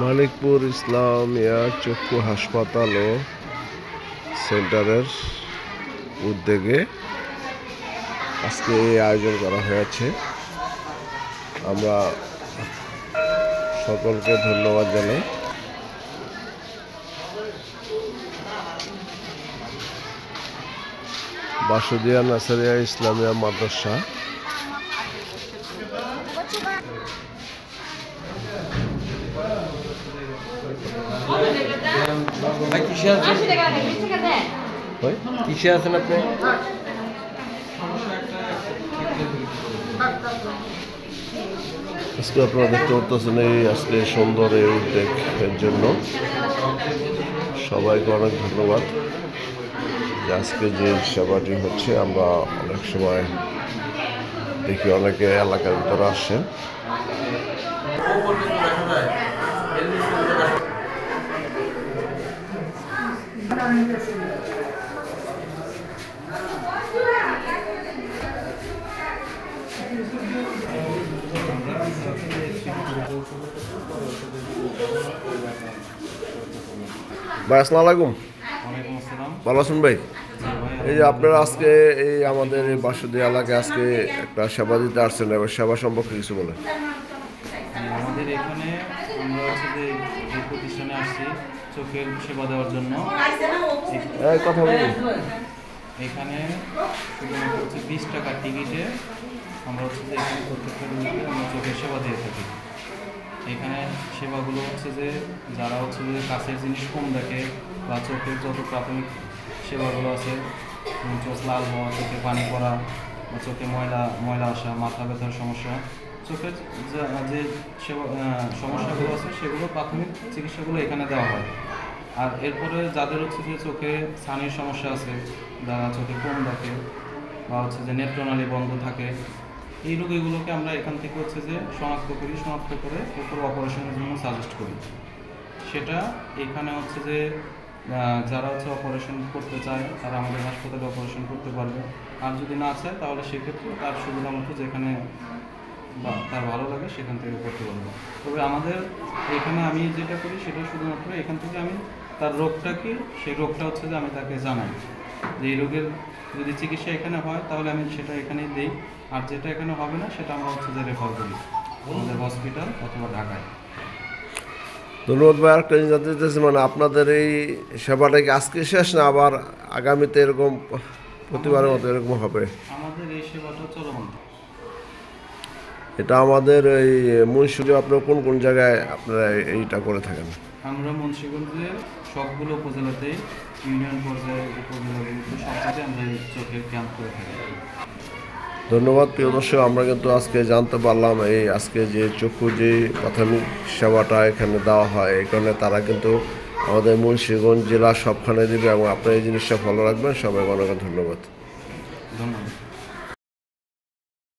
মানিকপুর ইসলামিয়া চক্ষু হাসপাতাল ও সেন্টারের উদ্যোগে আজকে এই আয়োজন করা হয়েছে। আমরা সকলকে ধন্যবাদ জানাই। বাসুদিয়া নাসারিয়া ইসলামিয়া মাদ্রাসা কিসে আছেন আপনি? আজকে আপনারা দেখতে পাচ্ছেন এই আজকে সুন্দর এই উদ্যোগের জন্য সবাইকে অনেক ধন্যবাদ। যে আজকে যে সেবাটি হচ্ছে, আমরা অনেক সময় দেখি অনেকে এলাকার ভিতরে আসেন। ভাই আসসালামু আলাইকুম। ভালো আছেন ভাই? এই যে আপনারা আজকে এই আমাদের এই বাসুদিয়া এলাকায় আজকে একটা সেবা দিতে আসছেন, এবার সেবা সম্পর্কে কিছু বলেন। আমাদের এখানে আমরা হচ্ছে যে এই প্রতিষ্ঠানে আসছি চোখের সেবা দেওয়ার জন্য। কথা বলুন। এখানে শুধুমাত্র হচ্ছে 20 টাকার টিকিটে আমরা হচ্ছে যে এখানে প্রত্যেকটা রোগীকে আমরা চোখের সেবা দিয়ে থাকি। এখানে সেবাগুলো হচ্ছে যে যারা হচ্ছে যে কাছের জিনিস কম দেখে বা চোখের যত প্রাথমিক সেবাগুলো আছে, চোখ লাল হওয়া, চোখে পানি পড়া বা চোখে ময়লা আসা, মাথা ব্যথার সমস্যা, চোখের যে সেবা সমস্যাগুলো আছে সেগুলো প্রাথমিক চিকিৎসাগুলো এখানে দেওয়া হয়। আর এরপরে যাদের হচ্ছে যে চোখে ছানির সমস্যা আছে, যারা চোখে কম দেখে বা হচ্ছে যে নেত্রনালী বন্ধ থাকে, এই রোগীগুলোকে আমরা এখান থেকে হচ্ছে যে শনাক্ত করে এরপর অপারেশনের জন্য সাজেস্ট করি। সেটা এখানে হচ্ছে যে যারা হচ্ছে অপারেশন করতে চায় তারা আমাদের হাসপাতালে অপারেশন করতে পারবে, আর যদি না চায় তাহলে সেক্ষেত্রে তার সুবিধা মতো যেখানে বা তার ভালো লাগে সেখান থেকে করতে পারবো। তবে আমাদের এখানে আমি যেটা করি সেটা শুধুমাত্র এখান থেকে আমি তার রোগটা কি, সেই রোগটা হচ্ছে যে আমি তাকে জানাই যে এই রোগের যদি চিকিৎসা এখানে হয় তাহলে আমি সেটা এখানেই দিই, আর যেটা এখানে হবে না সেটা আমরা হচ্ছে যে রেফার করি আমাদের হসপিটাল অথবা ঢাকায়। ধন্যবাদ ভাই। আরেকটা জিনিস জানতে চাইছি, মানে আপনাদের এই সেবাটা কি আজকে শেষ না আবার আগামীতে এরকম প্রতিবারের মতো এরকম হবে? আমাদের এই সেবাটা চলমান। এটা আমাদের এই মুন্সিগঞ্জে আপনারা কোন কোন জায়গায় আপনারা এইটা করে থাকেন? আমরা মুন্সিগঞ্জের সবগুলো উপজেলাতেই, ইউনিয়ন পর্যায়ে, উপজেলাগুলোতে সব জায়গায় আমরা এই চোখের ক্যাম্প করে থাকি। ধন্যবাদ প্রিয় দর্শক। আমরা কিন্তু আজকে জানতে পারলাম এই আজকে যে চক্ষু যে প্রাথমিক সেবাটা এখানে দেওয়া হয়, এই কারণে তারা কিন্তু আমাদের মুন্সিগঞ্জ জেলা সবখানে দেবে এবং আপনারা এই জিনিসটা ফলো রাখবেন। সবাই অনেক ধন্যবাদ।